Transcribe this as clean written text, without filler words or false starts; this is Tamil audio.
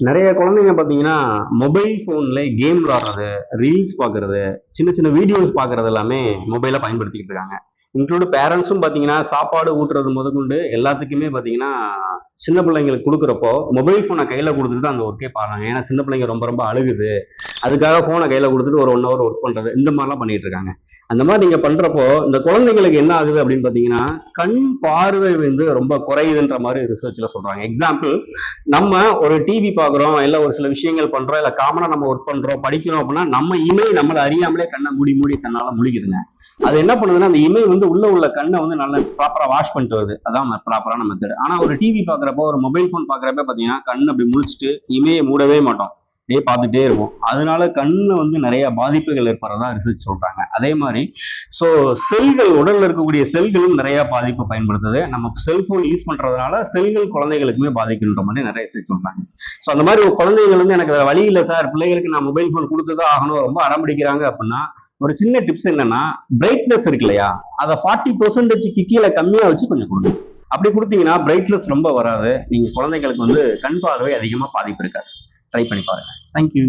நிறைய குழந்தைங்க பார்த்தீங்கன்னா மொபைல் ஃபோன்ல கேம் விளாடுறது, ரீல்ஸ் பார்க்கறது, சின்ன சின்ன வீடியோஸ் பார்க்கறது எல்லாமே மொபைலை பயன்படுத்திக்கிட்டு இருக்காங்க. இன்க்ளூட் பேரண்ட்ஸும் பார்த்தீங்கன்னா சாப்பாடு ஊட்டுறது முதற்கொண்டு எல்லாத்துக்குமே பார்த்தீங்கன்னா சின்ன பிள்ளைங்களுக்கு கொடுக்குறப்போ மொபைல் ஃபோனை கையில் கொடுத்துட்டு தான் அந்த ஒர்க்கே பாருங்க. ஏன்னா சின்ன பிள்ளைங்க ரொம்ப ரொம்ப அழுகுது, அதுக்காக ஃபோனை கையில் கொடுத்துட்டு ஒரு 1 ஹவர் ஒர்க் பண்ணுறது, இந்த மாதிரிலாம் பண்ணிட்டு இருக்காங்க. அந்த மாதிரி நீங்கள் பண்ணுறப்போ இந்த குழந்தைங்களுக்கு என்ன ஆகுது அப்படின்னு பார்த்தீங்கன்னா கண் பார்வை வந்து ரொம்ப குறையுதுன்ற மாதிரி ரிசர்ச்சில் சொல்கிறாங்க. எக்ஸாம்பிள், நம்ம ஒரு டிவி பார்க்குறோம், இல்லை ஒரு சில விஷயங்கள் பண்ணுறோம், இல்லை காமனாக நம்ம ஒர்க் பண்ணுறோம், படிக்கிறோம் அப்படின்னா நம்ம இமை நம்மளை அறியாமலே கண்ணை மூடி மூடி தன்னால் முழிக்குதுங்க. அது என்ன பண்ணுதுன்னா அந்த இமை வந்து உள்ள கண்ணை வந்து நல்லா ப்ராப்பரா வாஷ் பண்ணிட்டு வருது. அதான் ப்ராப்பரான மெத்தட். ஆனா ஒரு டிவி பாக்குறப்போ, ஒரு மொபைல் போன் பாக்குறப்ப பாத்தீங்கன்னா கண் அப்படி முழிச்சிட்டு இமையை மூடவே மாட்டோம், அப்படியே பார்த்துட்டே இருக்கும். அதனால கண்ணு வந்து நிறைய பாதிப்புகள் ஏற்படுறதா ரிசர்ச் சொல்றாங்க. அதே மாதிரி ஸோ செல்கள், உடல்ல இருக்கக்கூடிய செல்களும் நிறைய பாதிப்பு பயன்படுத்துது. நம்ம செல்போன் யூஸ் பண்றதுனால செல்கள் குழந்தைகளுக்குமே பாதிக்கின்ற மாதிரி நிறைய ரிசர்ச் சொல்றாங்க. ஸோ அந்த மாதிரி ஒரு குழந்தைகள் வந்து எனக்கு வழி இல்லை சார், பிள்ளைகளுக்கு நான் மொபைல் போன் கொடுத்துதான் ஆகணும், ரொம்ப அடம்பிடிக்கிறாங்க அப்படின்னா ஒரு சின்ன டிப்ஸ் என்னன்னா, பிரைட்னஸ் இருக்கு இல்லையா, அதை 40% கீழே கம்மியா வச்சு கொஞ்சம் கொடுங்க. அப்படி கொடுத்தீங்கன்னா பிரைட்னஸ் ரொம்ப வராது, நீங்க குழந்தைங்களுக்கு வந்து கண் பார்வை அதிகமா பாதிப்பு இருக்காது. ட்ரை பண்ணி பாருங்க. தேங்க்யூ.